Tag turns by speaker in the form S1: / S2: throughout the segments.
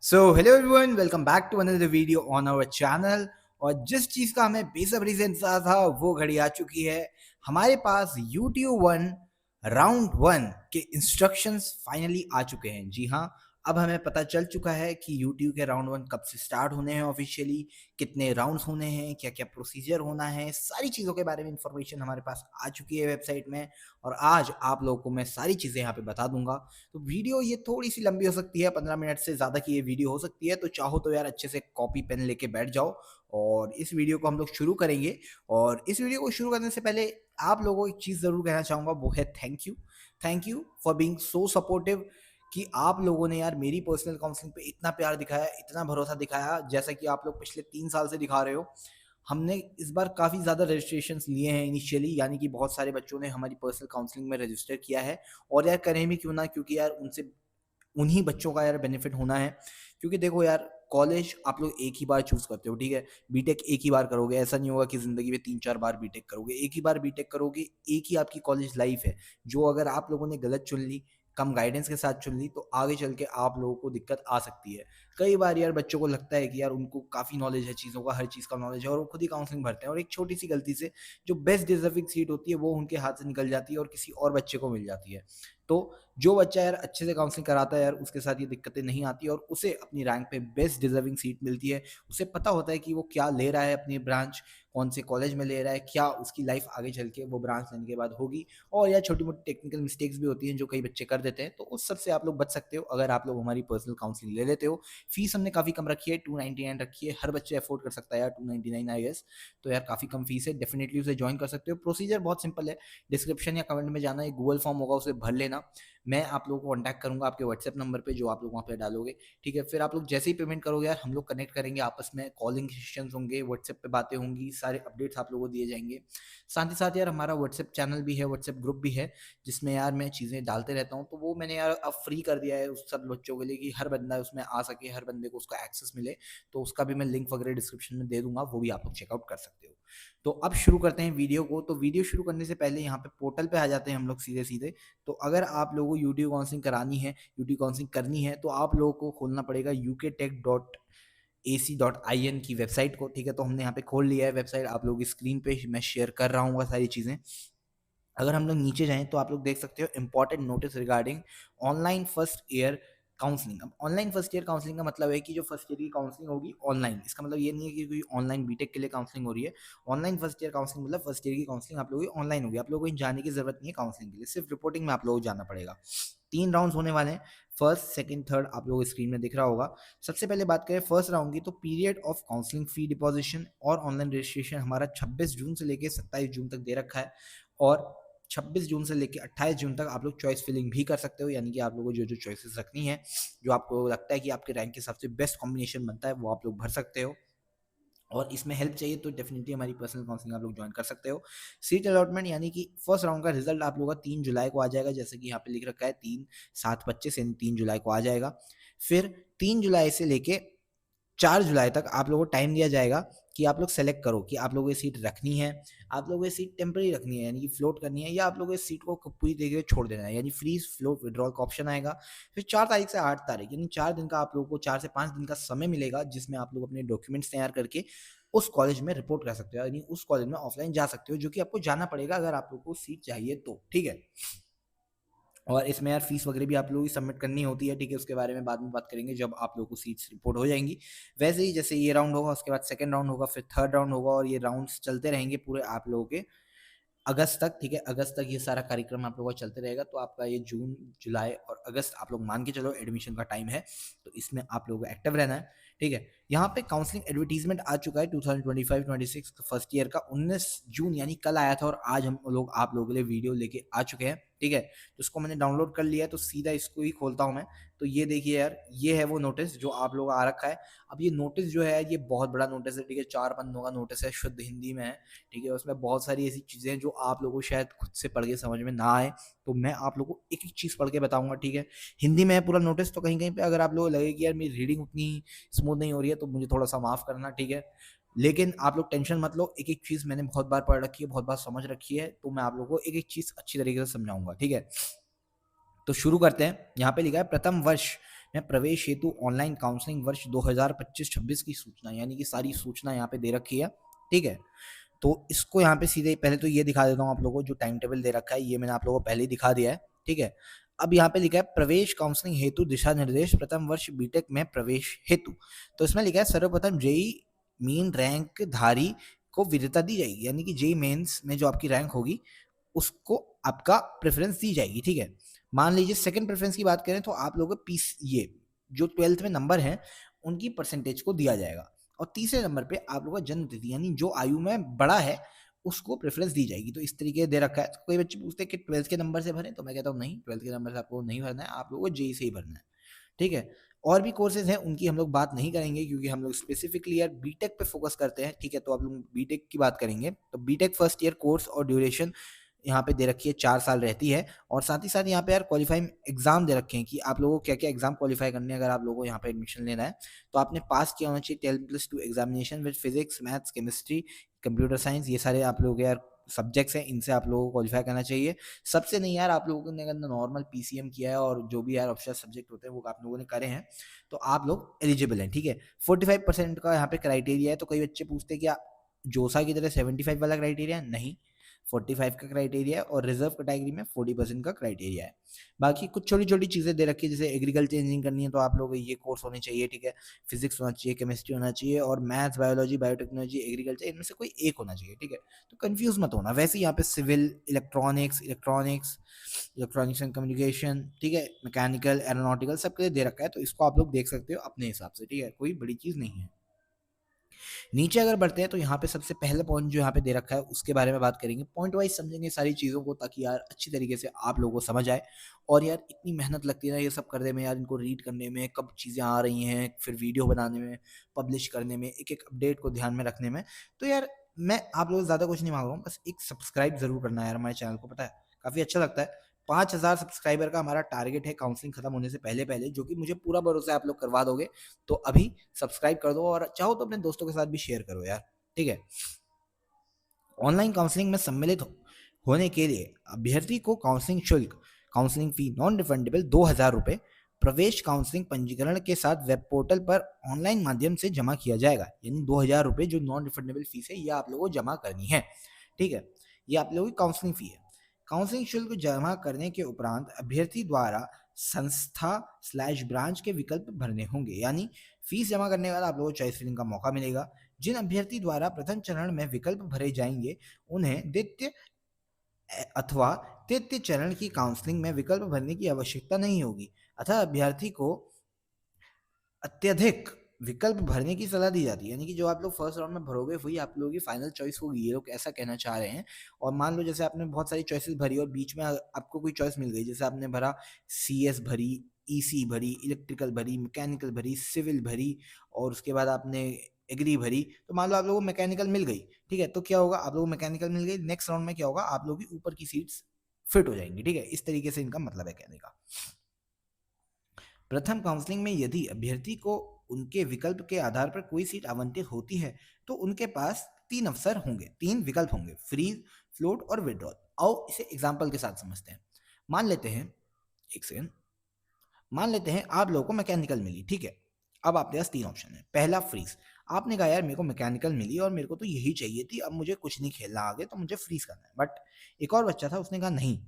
S1: So hello everyone, welcome back to another video on our channel. और जिस चीज़ का हमें बेसब्री से इंतजार था वो घड़ी आ चुकी है। हमारे पास YouTube 1 राउंड 1 के इंस्ट्रक्शंस फाइनली आ चुके हैं। जी हाँ, अब हमें पता चल चुका है कि YouTube के राउंड 1 कब से स्टार्ट होने हैं ऑफिशियली, कितने राउंड्स होने हैं, क्या क्या प्रोसीजर होना है, सारी चीज़ों के बारे में इंफॉर्मेशन हमारे पास आ चुकी है वेबसाइट में। और आज आप लोगों को मैं सारी चीज़ें यहाँ पे बता दूंगा। तो वीडियो ये थोड़ी-सी लंबी हो सकती है, 15 मिनट से ज़्यादा की ये वीडियो हो सकती है, तो चाहो तो यार अच्छे से कॉपी पेन लेके बैठ जाओ और इस वीडियो को हम लोग शुरू करेंगे। और इस वीडियो को शुरू करने से पहले आप लोगों को एक चीज़ ज़रूर कहना चाहूँगा, वो है thank you. Thank you for being so supportive कि आप लोगों ने यार मेरी पर्सनल काउंसलिंग पे इतना प्यार दिखाया, इतना भरोसा दिखाया, जैसा कि आप लोग पिछले 3 साल से दिखा रहे हो। हमने इस बार काफ़ी ज़्यादा रजिस्ट्रेशंस लिए हैं इनिशियली, यानी कि बहुत सारे बच्चों ने हमारी पर्सनल काउंसलिंग में रजिस्टर किया है। और यार करें भी क्यों ना, क्योंकि यार उनसे उन्हीं बच्चों का यार बेनिफिट होना है। क्योंकि देखो यार, कॉलेज आप लोग एक ही बार चूज़ करते हो, ठीक है? बीटेक एक ही बार करोगे, ऐसा नहीं होगा कि ज़िंदगी में 3-4 बार बीटेक करोगे। एक ही बार बीटेक करोगे, एक ही आपकी कॉलेज लाइफ़ है, जो अगर आप लोगों ने गलत चुन ली, कम गाइडेंस के साथ चुन ली, तो आगे चल के आप लोगों को दिक्कत आ सकती है। कई बार यार बच्चों को लगता है कि यार उनको काफ़ी नॉलेज है चीज़ों का, हर चीज़ का नॉलेज है, और वो खुद ही काउंसलिंग भरते हैं और एक छोटी-सी गलती से जो बेस्ट डिज़र्विंग सीट होती है, वो उनके हाथ से निकल जाती है और किसी और बच्चे को मिल जाती है। तो जो बच्चा यार अच्छे से काउंसलिंग कराता है यार, उसके साथ ये दिक्कतें नहीं आती और उसे अपनी रैंक पे बेस्ट डिजर्विंग सीट मिलती है। उसे पता होता है कि वो क्या ले रहा है, अपनी ब्रांच कौन से कॉलेज में ले रहा है, क्या उसकी लाइफ आगे चल के वो ब्रांच लेने के बाद होगी। और यार छोटी-मोटी टेक्निकल मिस्टेक्स भी होती हैं जो कई बच्चे कर देते हैं, तो उस सब से आप लोग बच सकते हो अगर आप लोग हमारी पर्सनल काउंसलिंग ले लेते हो। फीस हमने काफ़ी कम रखी है, 299 रखी है, हर बच्चे अफोर्ड कर सकता है यार 299 आई गेस। तो यार काफ़ी कम फीस है, डेफिनिटली उसे जॉइन कर सकते हो। प्रोसीजर बहुत सिंपल है, डिस्क्रिप्शन या कमेंट में जाना, एक गूगल फॉर्म होगा उसे भर लेना। मैं आप लोगों को कॉन्टैक्ट करूँगा आपके व्हाट्सएप नंबर पे जो आप लोग वहाँ पे डालोगे, ठीक है? फिर आप लोग जैसे ही पेमेंट करोगे यार, हम लोग कनेक्ट करेंगे आपस में, कॉलिंग सेशंस होंगे, व्हाट्सएप पे बातें होंगी, सारे अपडेट्स आप लोगों को दिए जाएँगे। साथ ही साथ यार हमारा व्हाट्सएप चैनल भी है, व्हाट्सएप ग्रुप भी है, जिसमें यार मैं चीज़ें डालते रहता हूँ, तो वो मैंने यार अब फ्री कर दिया है उस सब बच्चों के लिए कि हर बंदा उसमें आ सके, हर बंदे को उसका एक्सेस मिले। तो उसका भी मैं लिंक वगैरह डिस्क्रिप्शन में दे दूँगा, वो भी आप लोग चेकआउट कर सकते हो। तो अब शुरू करते हैं वीडियो को। तो वीडियो शुरू करने से पहले यहाँ पे पोर्टल पे आ जाते हैं हम लोग सीधे-सीधे। तो अगर आप लोगों को यूट्यूब काउंसलिंग करानी है, यूट्यूब काउंसलिंग करनी है, तो आप लोगों को खोलना पड़ेगा ukTech.ac.in की वेबसाइट को, ठीक है? तो हमने यहाँ पे खोल लिया है वेबसाइट, आप लोगों की स्क्रीन पे मैं शेयर कर रहा हूँ सारी चीज़ें। अगर हम लोग नीचे जाएँ तो आप लोग देख सकते हो important notice regarding online first year counselling. अब ऑनलाइन फर्स्ट ईयर काउंसलिंग का मतलब है कि जो फर्स्ट ईयर की काउंसलिंग होगी ऑनलाइन। इसका मतलब ये नहीं है कि कोई ऑनलाइन बीटेक के लिए काउंसलिंग हो रही है। ऑनलाइन फर्स्ट ईयर काउंसलिंग मतलब फर्स्ट ईयर की काउंसलिंग आप लोगों की ऑनलाइन होगी। आप लोगों को कहीं जाने की ज़रूरत नहीं है काउंसलिंग के लिए, सिर्फ रिपोर्टिंग में आप लोगों को जाना पड़ेगा। 3 राउंड्स होने वाले हैं, फर्स्ट, सेकंड, थर्ड आप लोगों को स्क्रीन में दिख रहा होगा। सबसे पहले बात करें फर्स्ट राउंड की, तो period of counselling fee deposition और ऑनलाइन रजिस्ट्रेशन हमारा 26 जून से लेके 27 जून तक दे रखा है। और 26 जून से लेके 28 जून तक आप लोग चॉइस फिलिंग भी कर सकते हो, यानी कि आप लोगों को जो-जो चॉइसेस रखनी है, जो आपको लगता है कि आपके रैंक के हिसाब से बेस्ट कॉम्बिनेशन बनता है, वो आप लोग भर सकते हो। और इसमें हेल्प चाहिए तो डेफिनिटली हमारी पर्सनल काउंसलिंग आप लोग ज्वाइन कर सकते हो। सीट अलॉटमेंट यानी कि फर्स्ट राउंड का रिजल्ट आप लोगों का 3 जुलाई को आ जाएगा, जैसे कि यहाँ पे लिख रखा है 3/7/25 यानी 3 जुलाई को आ जाएगा। फिर 3 जुलाई से लेके 4 जुलाई तक आप लोगों को टाइम दिया जाएगा कि आप लोग सेलेक्ट करो कि आप लोगों को ये सीट रखनी है, आप लोगों को ये सीट टेम्परेरी रखनी है यानी कि फ्लोट करनी है, या आप लोगों को इस सीट को पूरी तरीके से छोड़ देना है, यानी फ्रीज फ्लोट विड्रॉल का ऑप्शन आएगा। फिर 4 तारीख से 8 तारीख यानी 4 दिन का आप लोगों को, 4 से 5 दिन का समय मिलेगा, जिसमें आप लोग अपने डॉक्यूमेंट्स तैयार करके उस कॉलेज में रिपोर्ट कर सकते हो, यानी उस कॉलेज में ऑफलाइन जा सकते हो, जो कि आपको जाना पड़ेगा अगर आप लोगों को सीट चाहिए तो, ठीक है? और इसमें यार फीस वगैरह भी आप लोगों की सबमिट करनी होती है, ठीक है? उसके बारे में बाद में बात करेंगे जब आप लोगों को सीट्स रिपोर्ट हो जाएँगी। वैसे ही जैसे ये राउंड होगा, उसके बाद सेकंड राउंड होगा, फिर थर्ड राउंड होगा, और ये राउंड्स चलते रहेंगे पूरे आप लोगों के अगस्त तक, ठीक है? अगस्त तक ये सारा कार्यक्रम आप लोगों का चलते रहेगा। तो आपका ये जून, जुलाई और अगस्त आप लोग मान के चलो एडमिशन का टाइम है, तो इसमें आप लोगों को एक्टिव रहना है, ठीक है? यहाँ पे काउंसलिंग एडवर्टाइजमेंट आ चुका है 2025-26 फर्स्ट ईयर का 19 जून यानी कल आया था, और आज हम लोग आप लोगों के लिए वीडियो लेके आ चुके हैं, ठीक है? तो इसको मैंने डाउनलोड कर लिया है, तो सीधा इसको ही खोलता हूँ मैं। तो ये देखिए यार, ये है वो नोटिस जो आप लोगों का आ रखा है। अब ये नोटिस जो है, ये बहुत बड़ा नोटिस है, ठीक है? 4 पन्नों का नोटिस है, शुद्ध हिंदी में है, ठीक है? उसमें बहुत सारी ऐसी चीज़ें हैं जो आप लोगों को शायद खुद से पढ़ के समझ में ना आए, तो मैं आप लोगों को एक-एक चीज़ पढ़ के बताऊँगा, ठीक है? हिंदी में है पूरा नोटिस, तो कहीं-कहीं पे अगर आप लोगों को लगे कि यार मेरी रीडिंग उतनी स्मूथ नहीं हो रही है, तो मुझे थोड़ा-सा माफ़ करना, ठीक है? लेकिन आप लोग टेंशन मत लो, एक-एक चीज़ मैंने बहुत बार पढ़ रखी है, बहुत बार समझ रखी है, तो मैं आप लोगों को एक-एक चीज़ अच्छी तरीके से समझाऊँगा, ठीक है? तो शुरू करते हैं। यहाँ पे लिखा है प्रथम वर्ष में प्रवेश हेतु ऑनलाइन काउंसलिंग वर्ष 2025-26 की सूचना, यानी कि सारी सूचना यहाँ पे दे रखी है। ठीक है, तो इसको यहाँ पे सीधे पहले तो ये दिखा देता हूँ आप लोगों को, जो टाइम टेबल दे रखा है ये मैंने आप लोगों को पहले ही दिखा दिया है। ठीक है, अब यहाँ पे लिखा है प्रवेश काउंसलिंग हेतु दिशा निर्देश प्रथम वर्ष बीटेक में प्रवेश हेतु। तो इसमें लिखा है सर्वप्रथम जेई मेन रैंक धारी को वरीयता दी जाएगी, यानी कि जेई मेंस में जो आपकी रैंक होगी उसको आपका प्रेफरेंस दी जाएगी। ठीक है, मान लीजिए सेकंड प्रेफरेंस की बात करें तो आप लोगों को पीस ये जो 12th में नंबर हैं उनकी परसेंटेज को दिया जाएगा, और तीसरे नंबर पे आप लोगों का जन्म तिथि यानी जो आयु में बड़ा है उसको प्रेफरेंस दी जाएगी। तो इस तरीके दे रखा है। तो कोई बच्चे पूछते हैं कि 12th के नंबर से भरें, तो मैं कहता हूँ नहीं, 12th के नंबर से आपको नहीं भरना है, आप लोगों को जेई से ही भरना है। ठीक है, और भी कोर्सेज हैं उनकी हम लोग बात नहीं करेंगे क्योंकि हम लोग स्पेसिफिकली यार बीटेक पे फोकस करते हैं। ठीक है, तो आप लोग बीटेक की बात करेंगे तो बीटेक फर्स्ट ईयर कोर्स और ड्यूरेशन यहाँ पे दे रखी है 4 साल रहती है, और साथ ही साथ यहाँ पे यार क्वालिफाइंग एग्जाम दे रखे हैं कि आप लोगों को क्या क्या एग्जाम क्वालिफाई करने हैं। अगर आप लोगों को यहाँ पे एडमिशन लेना है तो आपने पास किया होना चाहिए 12+2 examination with physics, maths, chemistry, computer science, ये सारे आप लोग यार सब्जेक्ट्स हैं, इनसे आप लोगों को क्वालिफाई करना चाहिए। सबसे नहीं यार आप लोगों ने अगर नॉर्मल पीसीएम किया है और जो भी यार ऑप्शनल सब्जेक्ट होते हैं वो आप लोगों ने करे हैं तो आप लोग एलिजिबल हैं। ठीक है, 45% का यहाँ पे क्राइटेरिया है। तो कई बच्चे पूछते हैं कि जोसा की तरह 75 वाला क्राइटेरिया है? नहीं, 45 का क्राइटेरिया है, और रिजर्व कैटेगरी में 40% का क्राइटेरिया है। बाकी कुछ छोटी छोटी चीज़ें दे रखी है, जैसे एग्रीकल्चर इंजीनियरिंग करनी है तो आप लोग ये कोर्स होने चाहिए। ठीक है, फिजिक्स होना चाहिए, केमिस्ट्री होना चाहिए, और मैथ्स, बायोलॉजी, बायोटेक्नोलॉजी, एग्रीकल्चर, इनमें से कोई एक होना चाहिए। ठीक है, तो कंफ्यूज मत होना। वैसे यहाँ पे सिविल, इलेक्ट्रॉनिक्स एंड कम्युनिकेशन, ठीक है, मैकेनिकल, एरोनॉटिकल, सबके लिए दे रखा है, तो इसको आप लोग देख सकते हो अपने हिसाब से। ठीक है, कोई बड़ी चीज़ नहीं है। नीचे अगर बढ़ते हैं तो यहाँ पे सबसे पहला पॉइंट जो यहाँ पे दे रखा है उसके बारे में बात करेंगे। पॉइंट वाइज समझेंगे सारी चीज़ों को ताकि यार अच्छी तरीके से आप लोगों को समझ आए। और यार इतनी मेहनत लगती है ना ये सब करने में यार, इनको रीड करने में, कब चीज़ें आ रही हैं, फिर वीडियो बनाने में, पब्लिश करने में, एक एक अपडेट को ध्यान में रखने में। तो यार मैं आप लोगों से ज़्यादा कुछ नहीं मांग रहा हूँ, बस एक सब्सक्राइब ज़रूर करना है यार हमारे चैनल को। पता है काफ़ी अच्छा लगता है। 5000 सब्सक्राइबर का हमारा टारगेट है काउंसलिंग खत्म होने से पहले पहले, जो कि मुझे पूरा भरोसा है आप लोग करवा दोगे। तो अभी सब्सक्राइब कर दो, और चाहो तो अपने दोस्तों के साथ भी शेयर करो यार। ठीक है, ऑनलाइन काउंसलिंग में सम्मिलित होने के लिए अभ्यर्थी को काउंसलिंग शुल्क, काउंसलिंग फी नॉन रिफंडेबल 2000 रुपये प्रवेश काउंसलिंग पंजीकरण के साथ वेब पोर्टल पर ऑनलाइन माध्यम से जमा किया जाएगा। यानी 2000 रुपये जो नॉन रिफंडेबल फीस है ये आप लोगों को जमा करनी है। ठीक है, ये आप लोगों की काउंसलिंग फी है। काउंसलिंग शुल्क जमा करने के उपरांत अभ्यर्थी द्वारा संस्था/ब्रांच के विकल्प भरने होंगे। यानी फीस जमा करने के बाद आप लोगों को चॉइस फिलिंग का मौका मिलेगा। जिन अभ्यर्थी द्वारा प्रथम चरण में विकल्प भरे जाएंगे उन्हें द्वितीय अथवा तृतीय चरण की काउंसलिंग में विकल्प भरने की आवश्यकता नहीं होगी। अतः अभ्यर्थी को अत्यधिक विकल्प भरने की सलाह दी जाती है। यानी कि जो आप लोग फर्स्ट राउंड में भरोगे वही आप लोगों की फाइनल चॉइस होगी, ये लोग ऐसा कहना चाह रहे हैं। और मान लो जैसे आपने बहुत सारी चॉइसेस भरी और बीच में आपको कोई चॉइस मिल गई, जैसे आपने भरा सीएस भरी, ईसी भरी, इलेक्ट्रिकल भरी, मैकेनिकल भरी, सिविल भरी, और उसके बाद आपने एग्री भरी, तो मान लो आप लोगों को मैकेनिकल मिल गई। ठीक है, तो क्या होगा, आप लोगों को मैकेनिकल मिल गई, नेक्स्ट राउंड में क्या होगा, आप लोगों की ऊपर की सीट्स फिट हो जाएंगी। ठीक है, इस तरीके से इनका मतलब है कहने का। प्रथम काउंसलिंग में यदि अभ्यर्थी को उनके विकल्प के आधार पर कोई सीट आवंटित होती है तो उनके पास 3 अवसर होंगे, 3 विकल्प होंगे, फ्रीज, फ्लोट और विड्रॉल। आओ इसे एग्जाम्पल के साथ समझते हैं। मान लेते हैं, एक सेकंड, मान लेते हैं आप लोगों को मैकेनिकल मिली। ठीक है, अब आपके पास 3 ऑप्शन है। पहला फ्रीज, आपने कहा यार मेरे को मैकेनिकल मिली और मेरे को तो यही चाहिए थी, अब मुझे कुछ नहीं खेलना आगे, तो मुझे फ्रीज करना है। बट एक और बच्चा था, उसने कहा नहीं,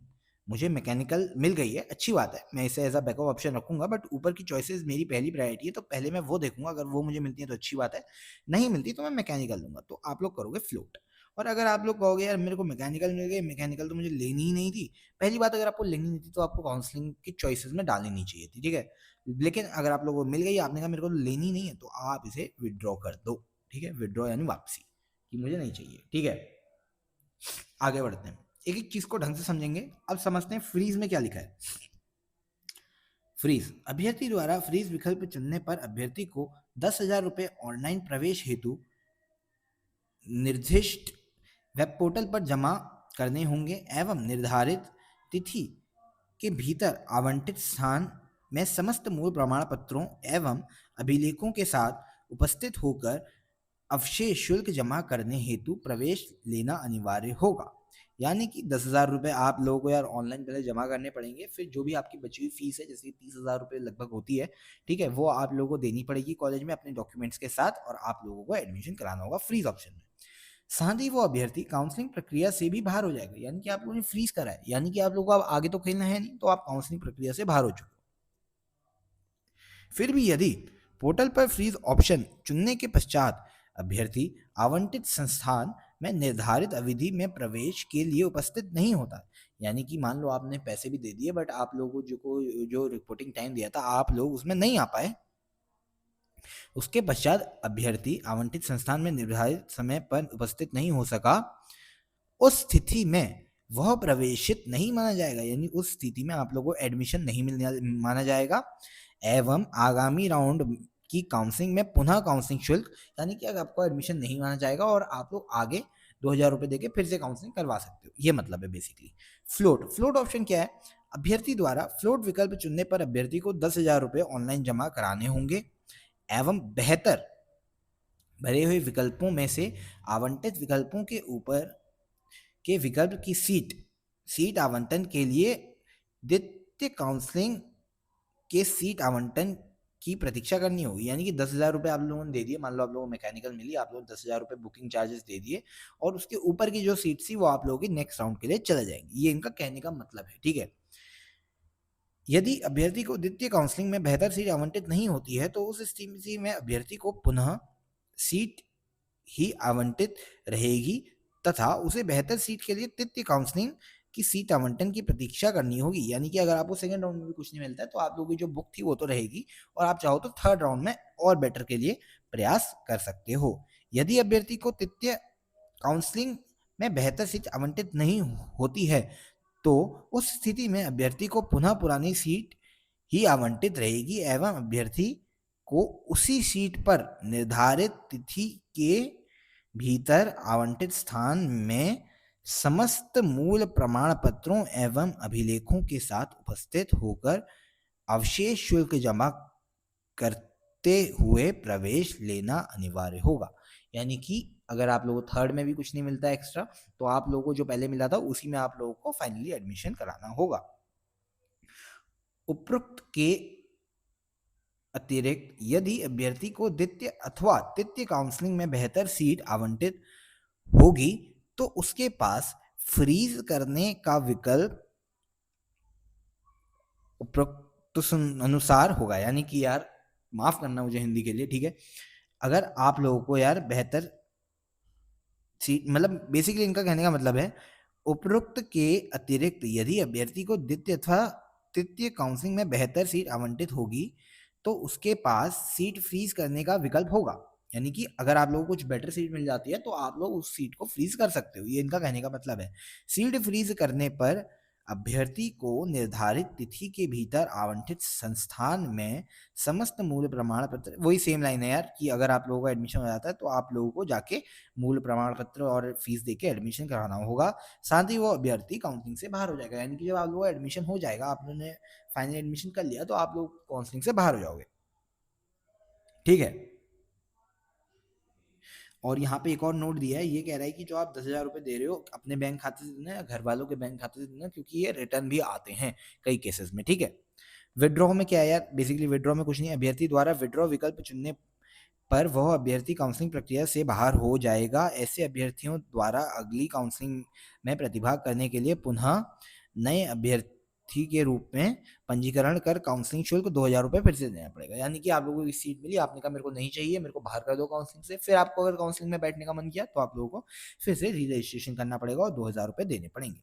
S1: मुझे मैकेनिकल मिल गई है, अच्छी बात है, मैं इसे एज अ बैकअप ऑप्शन रखूंगा, बट ऊपर की चॉइसेस मेरी पहली प्रायोरिटी है, तो पहले मैं वो देखूंगा, अगर वो मुझे मिलती है तो अच्छी बात है, नहीं मिलती तो मैं मैकेनिकल लूंगा। तो आप लोग करोगे फ्लोट। और अगर आप लोग कहोगे यार मेरे को मैकेनिकल मिल गई, मैकेनिकल तो मुझे लेनी ही नहीं थी, पहली बात अगर आपको लेनी नहीं थी तो आपको काउंसलिंग की चॉइसेस में डालनी नहीं चाहिए थी। ठीक है, लेकिन अगर आप लोगों को मिल गई, आपने कहा मेरे को लेनी नहीं है, तो आप इसे विड्रॉ कर दो। ठीक है, विड्रॉ यानी वापसी, कि मुझे नहीं चाहिए। ठीक है, आगे बढ़ते हैं, एक एक चीज को ढंग से समझेंगे। अब समझते हैं फ्रीज में क्या लिखा है। फ्रीज, अभ्यर्थी द्वारा फ्रीज विकल्प चुनने पर अभ्यर्थी को 10,000 रुपये ऑनलाइन प्रवेश हेतु निर्दिष्ट वेब पोर्टल पर जमा करने होंगे एवं निर्धारित तिथि के भीतर आवंटित स्थान में समस्त मूल प्रमाण पत्रों एवं अभिलेखों के साथ उपस्थित होकर अवशेष शुल्क जमा करने हेतु प्रवेश लेना अनिवार्य होगा। यानी कि 10,000 रुपये आप लोगों को यार ऑनलाइन पहले जमा करने पड़ेंगे, फिर जो भी आपकी बची हुई फीस है जैसे 30,000 रुपये लगभग होती है, ठीक है, वो आप लोगों को देनी पड़ेगी कॉलेज में अपने डॉक्यूमेंट्स के साथ, और आप लोगों को एडमिशन कराना होगा फ्रीज ऑप्शन में। साथ ही वो अभ्यर्थी काउंसलिंग प्रक्रिया से भी बाहर हो जाएगा, यानी कि आप लोगों ने फ्रीज करा है, यानी कि आप लोगों को अब आगे तो खेलना है नहीं, तो आप काउंसलिंग प्रक्रिया से बाहर हो चुके हो। फिर भी यदि पोर्टल पर फ्रीज ऑप्शन चुनने के पश्चात अभ्यर्थी आवंटित संस्थान में निर्धारित अवधि में प्रवेश के लिए उपस्थित नहीं होता, यानी कि मान लो आपने पैसे भी दे दिए बट आप लोगों को जो रिपोर्टिंग टाइम दिया था आप लोग उसमें नहीं आ पाए, उसके पश्चात अभ्यर्थी आवंटित संस्थान में निर्धारित समय पर उपस्थित नहीं हो सका, उस स्थिति में वह प्रवेशित नहीं माना जाएगा, यानी उस स्थिति में आप लोगों को एडमिशन नहीं मिलने माना जाएगा, एवं आगामी राउंड की काउंसलिंग में पुनः काउंसलिंग शुल्क, यानी कि अगर आपको एडमिशन नहीं माना जाएगा और आप लोग आगे 2,000 रुपये देके फिर से काउंसलिंग करवा सकते हो, ये मतलब है बेसिकली। फ्लोट ऑप्शन क्या है? अभ्यर्थी द्वारा फ्लोट विकल्प चुनने पर अभ्यर्थी को 10,000 रुपये ऑनलाइन जमा कराने होंगे, एवं बेहतर भरे हुए विकल्पों में से आवंटित विकल्पों के ऊपर के विकल्प की सीट आवंटन के लिए द्वितीय काउंसलिंग के सीट आवंटन की प्रतीक्षा करनी होगी, यानी कि 10,000 रुपये आप लोगों ने दे दिए, मान लो आप लोगों को मैकेनिकल मिली, आप लोग 10,000 रुपये बुकिंग चार्जेस दे दिए और उसके ऊपर की जो सीट थी वो आप लोगों की नेक्स्ट राउंड के लिए चले जाएंगी, ये इनका कहने का मतलब है, ठीक है। यदि अभ्यर्थी को द्वितीय काउंसलिंग में बेहतर सीट आवंटित नहीं होती है तो उस स्थिति में अभ्यर्थी को पुनः सीट ही आवंटित रहेगी तथा उसे बेहतर सीट के लिए तृतीय काउंसलिंग की सीट आवंटन की प्रतीक्षा करनी होगी, यानी कि अगर आपको सेकंड राउंड में भी कुछ नहीं मिलता है तो आप लोगों की जो बुक थी वो तो रहेगी और आप चाहो तो थर्ड राउंड में और बेटर के लिए प्रयास कर सकते हो। यदि अभ्यर्थी को तृतीय काउंसलिंग में बेहतर सीट आवंटित नहीं होती है तो उस स्थिति में अभ्यर्थी को पुनः पुरानी सीट ही आवंटित रहेगी एवं अभ्यर्थी को उसी सीट पर निर्धारित तिथि के भीतर आवंटित स्थान में समस्त मूल प्रमाण पत्रों एवं अभिलेखों के साथ उपस्थित होकर अवशेष शुल्क जमा करते हुए प्रवेश लेना अनिवार्य होगा, यानी कि अगर आप लोगों को थर्ड में भी कुछ नहीं मिलता एक्स्ट्रा तो आप लोगों को जो पहले मिला था उसी में आप लोगों को फाइनली एडमिशन कराना होगा। उपरोक्त के अतिरिक्त यदि अभ्यर्थी को द्वितीय अथवा तृतीय काउंसलिंग में बेहतर सीट आवंटित होगी तो उसके पास फ्रीज करने का विकल्प उपरोक्त अनुसार होगा, यानी कि यार माफ करना मुझे हिंदी के लिए, ठीक है, अगर आप लोगों को यार बेहतर सीट मतलब बेसिकली इनका कहने का मतलब है उपरोक्त के अतिरिक्त यदि अभ्यर्थी को द्वितीय अथवा तृतीय काउंसलिंग में बेहतर सीट आवंटित होगी तो उसके पास सीट फ्रीज करने का विकल्प होगा, यानी कि अगर आप लोगों को कुछ बेटर सीट मिल जाती है तो आप लोग उस सीट को फ्रीज कर सकते हो, ये इनका कहने का मतलब है। सीट फ्रीज करने पर अभ्यर्थी को निर्धारित तिथि के भीतर आवंटित संस्थान में समस्त मूल प्रमाण पत्र, वही सेम लाइन है यार कि अगर आप लोगों का एडमिशन हो जाता है तो आप लोगों को जाके मूल प्रमाण पत्र और फीस देके एडमिशन कराना होगा, साथ ही वो अभ्यर्थी काउंसलिंग से बाहर हो जाएगा, यानी कि जब आप लोगों का एडमिशन हो जाएगा, आप लोगों ने फाइनल एडमिशन कर लिया तो आप लोग काउंसलिंग से बाहर हो जाओगे, ठीक है। और यहाँ पे एक और नोट दिया है, ये कह रहा है कि जो आप 10,000 रुपये दे रहे हो अपने बैंक खाते से देना या घर वालों के बैंक खाते से देना, क्योंकि ये रिटर्न भी आते हैं कई केसेस में, ठीक है। विड्रॉ में क्या है यार, बेसिकली विड्रॉ में कुछ नहीं, अभ्यर्थी द्वारा विड्रॉ विकल्प चुनने पर वह अभ्यर्थी काउंसलिंग प्रक्रिया से बाहर हो जाएगा, ऐसे अभ्यर्थियों द्वारा अगली काउंसलिंग में प्रतिभाग करने के लिए पुनः नए अभ्यर्थी के रूप में पंजीकरण कर काउंसलिंग शुल्क 2,000 रुपये फिर से देना पड़ेगा, यानी कि आप लोगों की सीट मिली, आपने कहा मेरे को नहीं चाहिए, मेरे को बाहर कर दो काउंसलिंग से, फिर आपको अगर काउंसलिंग में बैठने का मन किया तो आप लोगों को फिर से री रजिस्ट्रेशन करना पड़ेगा और 2,000 रुपये देने पड़ेंगे।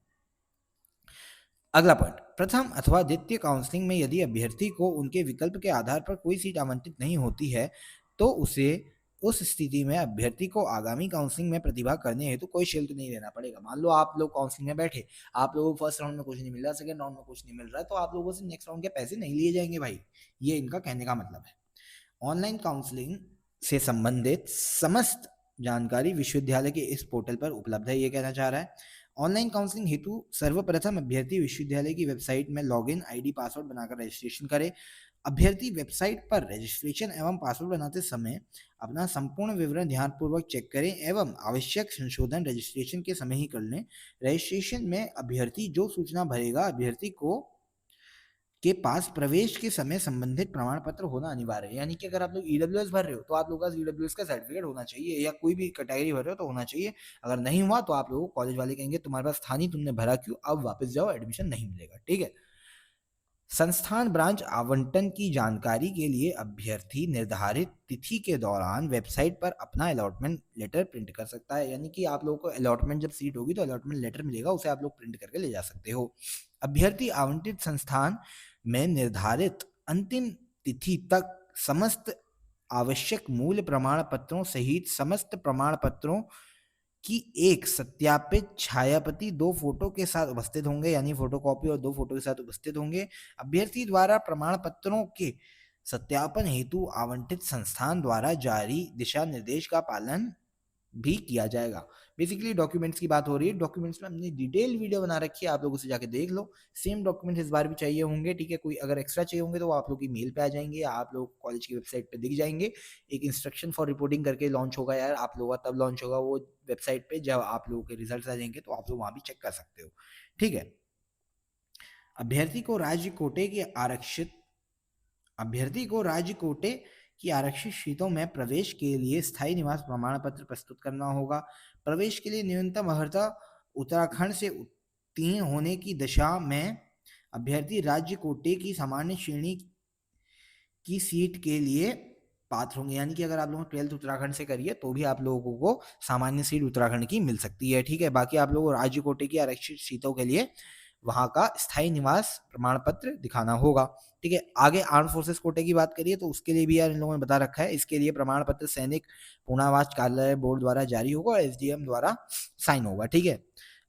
S1: अगला पॉइंट, प्रथम अथवा द्वितीय काउंसलिंग में यदि अभ्यर्थी को उनके विकल्प के आधार पर कोई सीट आवंटित नहीं होती है तो उसे उस स्थिति में अभ्यर्थी को आगामी काउंसलिंग में प्रतिभाग करने हेतु कोई शुल्क नहीं देना पड़ेगा। मान लो आप लोग काउंसलिंग में बैठे, आप लोगों को फर्स्ट राउंड में कुछ नहीं मिल रहा, सेकंड राउंड में कुछ नहीं मिल रहा, तो आप लोगों से नेक्स्ट राउंड के पैसे नहीं लिए जाएंगे भाई, ये इनका कहने का मतलब है। ऑनलाइन काउंसलिंग से संबंधित समस्त जानकारी विश्वविद्यालय के इस पोर्टल पर उपलब्ध है, ये कहना चाह रहा है। ऑनलाइन काउंसलिंग हेतु सर्वप्रथम अभ्यर्थी विश्वविद्यालय की वेबसाइट में लॉगिन आईडी पासवर्ड बनाकर रजिस्ट्रेशन करे, अभ्यर्थी वेबसाइट पर रजिस्ट्रेशन एवं पासवर्ड बनाते समय अपना संपूर्ण विवरण ध्यानपूर्वक चेक करें एवं आवश्यक संशोधन रजिस्ट्रेशन के समय ही कर लें। रजिस्ट्रेशन में अभ्यर्थी जो सूचना भरेगा, अभ्यर्थी को के पास प्रवेश के समय संबंधित प्रमाण पत्र होना अनिवार्य है। यानी कि अगर आप लोग ईडब्ल्यूएस भर रहे हो तो आप लोगों का ईडब्ल्यूएस का सर्टिफिकेट होना चाहिए, या कोई भी कैटेगरी भर रहे हो तो होना चाहिए। अगर नहीं हुआ तो आप लोगों को कॉलेज वाले कहेंगे तुम्हारे पास था नहीं, तुमने भरा क्यों, अब वापस जाओ, एडमिशन नहीं मिलेगा। ठीक है। संस्थान ब्रांच आवंटन की जानकारी के लिए अभ्यर्थी निर्धारित तिथि के दौरान वेबसाइट पर अपना अलॉटमेंट लेटर प्रिंट कर सकता है। यानी कि आप लोगों को अलॉटमेंट जब सीट होगी तो अलॉटमेंट लेटर मिलेगा, उसे आप लोग प्रिंट करके ले जा सकते हो। अभ्यर्थी आवंटित संस्थान में निर्धारित अंतिम तिथि तक समस्त आवश्यक मूल प्रमाण पत्रों सहित समस्त प्रमाण पत्रों की एक सत्यापित छायाप्रति 2 फोटो के साथ उपस्थित होंगे। यानी फोटोकॉपी और 2 फोटो के साथ उपस्थित होंगे। अभ्यर्थी द्वारा प्रमाण पत्रों के सत्यापन हेतु आवंटित संस्थान द्वारा जारी दिशा निर्देश का पालन भी किया जाएगा। बेसिकली डॉक्यूमेंट्स की बात हो रही है। डॉक्यूमेंट्स में हमने डिटेल वीडियो बना रखी है, आप लोग उसे जाके देख लो। सेम डॉक्यूमेंट्स इस बार भी चाहिए होंगे। ठीक है। कोई अगर एक्स्ट्रा चाहिए होंगे तो वो आप लोग की मेल पे आ जाएंगे, या आप लोग कॉलेज की वेबसाइट पे दिख जाएंगे। एक इंस्ट्रक्शन फॉर रिपोर्टिंग करके लॉन्च होगा यार, आप लोगों का तब लॉन्च होगा वो वेबसाइट पे जब आप लोगों के रिजल्ट आ जाएंगे, तो आप लोग वहां भी चेक कर सकते हो। ठीक है। अभ्यर्थी को राज्य कोटे की आरक्षित अभ्यर्थी को राज्य कोटे की आरक्षित सीटों में प्रवेश के लिए स्थायी निवास प्रमाण पत्र प्रस्तुत करना होगा। प्रवेश के लिए न्यूनतम अर्हता उत्तराखंड से उत्तीर्ण होने की दशा में अभ्यर्थी राज्य कोटे की सामान्य श्रेणी की सीट के लिए पात्र होंगे। यानी कि अगर आप लोगों ने 12th उत्तराखंड से करी है तो भी आप लोगों को सामान्य सीट उत्तराखंड की मिल सकती है। ठीक है। बाकी आप लोगों को राज्य कोटे की आरक्षित सीटों के लिए वहां का स्थायी निवास प्रमाण पत्र दिखाना होगा। ठीक है। आगे आर्म फोर्सेस कोटे की बात करिए तो उसके लिए भी यार इन लोगों ने बता रखा है। इसके लिए प्रमाण पत्र सैनिक पूर्णावास कार्यालय बोर्ड द्वारा जारी होगा और एसडीएम द्वारा साइन होगा। ठीक है।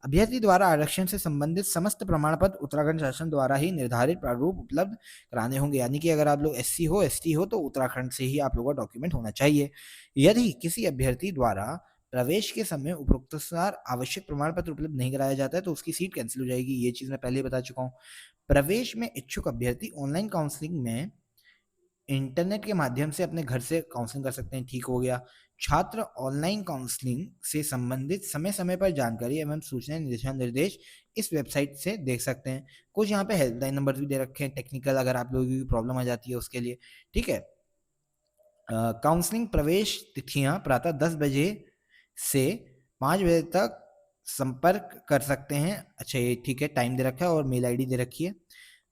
S1: अभ्यर्थी द्वारा आरक्षण से संबंधित समस्त प्रमाण पत्र उत्तराखंड शासन द्वारा ही निर्धारित प्रारूप उपलब्ध कराने होंगे। यानी कि अगर आप लोग एससी हो, एसटी हो तो उत्तराखंड से ही आप लोगों का डॉक्यूमेंट होना चाहिए। यदि किसी अभ्यर्थी द्वारा प्रवेश के समय उपरोक्तानुसार आवश्यक प्रमाण पत्र उपलब्ध नहीं कराया जाता है तो उसकी सीट कैंसिल हो जाएगी। ये चीज मैं पहले बता चुका हूँ। प्रवेश में इच्छुक अभ्यर्थी ऑनलाइन काउंसलिंग में इंटरनेट के माध्यम से अपने घर से काउंसलिंग कर सकते हैं। ठीक हो गया। छात्र ऑनलाइन काउंसलिंग से संबंधित समय समय पर जानकारी एवं सूचनाएं दिशा निर्देश इस वेबसाइट से देख सकते हैं। कुछ यहाँ पे हेल्पलाइन नंबर भी दे रखे हैं टेक्निकल, अगर आप लोगों की प्रॉब्लम आ जाती है उसके लिए। ठीक है। काउंसलिंग प्रवेश तिथियां प्रातः 10 बजे से 5 बजे तक संपर्क कर सकते हैं। अच्छा ये ठीक है, टाइम दे रखा है और मेल आईडी दे रखी है।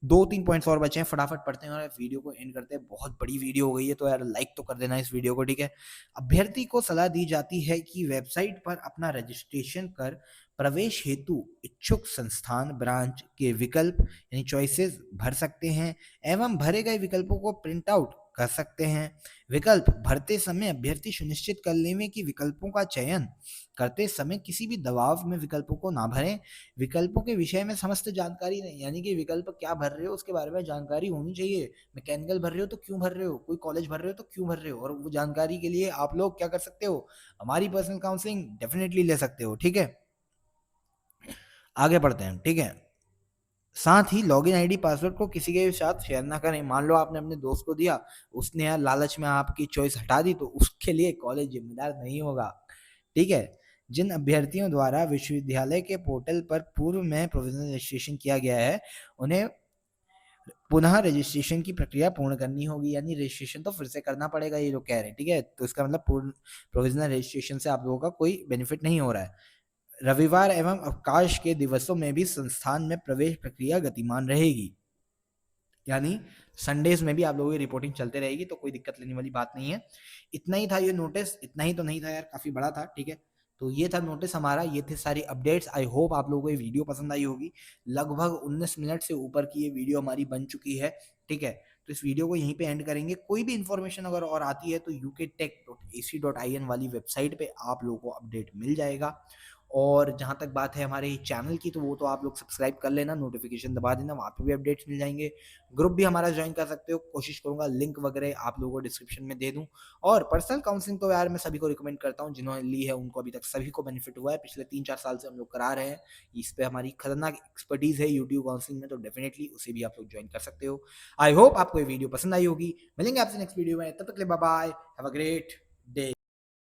S1: 2-3 पॉइंट्स और बचे हैं, फटाफट पढ़ते हैं और वीडियो को एंड करते हैं। बहुत बड़ी वीडियो हो गई है तो यार लाइक तो कर देना इस वीडियो को। ठीक है। अभ्यर्थी को सलाह दी जाती है कि वेबसाइट पर अपना रजिस्ट्रेशन कर प्रवेश हेतु इच्छुक संस्थान ब्रांच के विकल्प यानी चॉइसेस भर सकते हैं एवं भरे गए विकल्पों को प्रिंट आउट कर सकते हैं। विकल्प भरते समय अभ्यर्थी सुनिश्चित कर लें कि विकल्पों का चयन करते समय किसी भी दबाव में विकल्पों को ना भरें। विकल्पों के विषय में समस्त जानकारी नहीं, यानी कि विकल्प क्या भर रहे हो उसके बारे में जानकारी होनी चाहिए। मैकेनिकल भर रहे हो तो क्यों भर रहे हो, कोई कॉलेज भर रहे हो तो क्यों भर रहे हो, और वो जानकारी के लिए आप लोग क्या कर सकते हो, हमारी पर्सनल काउंसलिंग डेफिनेटली ले सकते हो। ठीक है। आगे बढ़ते हैं। ठीक है। साथ ही लॉगिन आईडी पासवर्ड को किसी के साथ शेयर ना करें। मान लो आपने अपने दोस्त को दिया, उसने यार लालच में आपकी चॉइस हटा दी तो उसके लिए कॉलेज जिम्मेदार नहीं होगा। ठीक है। जिन अभ्यर्थियों द्वारा विश्वविद्यालय के पोर्टल पर पूर्व में प्रोविजनल रजिस्ट्रेशन किया गया है उन्हें पुनः रजिस्ट्रेशन की प्रक्रिया पूर्ण करनी होगी। यानी रजिस्ट्रेशन तो फिर से करना पड़ेगा, ये लोग कह रहे हैं। ठीक है। तो इसका मतलब पूर्ण प्रोविजनल रजिस्ट्रेशन से आप लोगों का कोई बेनिफिट नहीं हो रहा है। रविवार एवं अवकाश के दिवसों में भी संस्थान में प्रवेश प्रक्रिया गतिमान रहेगी। यानी संडेज में भी आप लोगों की रिपोर्टिंग चलते रहेगी, तो कोई दिक्कत लेने वाली बात नहीं है। इतना ही था ये नोटिस, इतना ही तो नहीं था यार, काफी बड़ा था। ठीक है। तो ये था नोटिस हमारा, ये थे सारी अपडेट्स। आई होप आप लोगों को ये वीडियो पसंद आई होगी। लगभग 19 मिनट से ऊपर की ये वीडियो हमारी बन चुकी है। ठीक है। तो इस वीडियो को यहीं पे एंड करेंगे। कोई भी इंफॉर्मेशन अगर और आती है तो ukTech.ac.in वाली वेबसाइट पे आप लोगों को अपडेट मिल जाएगा। और जहाँ तक बात है हमारे चैनल की, तो वो तो आप लोग सब्सक्राइब कर लेना, नोटिफिकेशन दबा देना, वहाँ पे भी अपडेट्स मिल जाएंगे। ग्रुप भी हमारा ज्वाइन कर सकते हो, कोशिश करूंगा लिंक वगैरह आप लोगों को डिस्क्रिप्शन में दे दूं। और पर्सनल काउंसलिंग तो यार मैं सभी को रिकमेंड करता हूँ, जिन्होंने ली है उनको अभी तक सभी को बेनिफिट हुआ है। पिछले 3-4 साल से हम लोग करा रहे हैं, इस पे हमारी खतरनाक एक्सपर्टीज है यूट्यूब काउंसलिंग में, तो डेफिनेटली उसे भी आप लोग ज्वाइन कर सकते हो। आई होप आपको ये वीडियो पसंद आई होगी। मिलेंगे आपसे नेक्स्ट वीडियो में, तब तक के लिए bye bye, have a great day.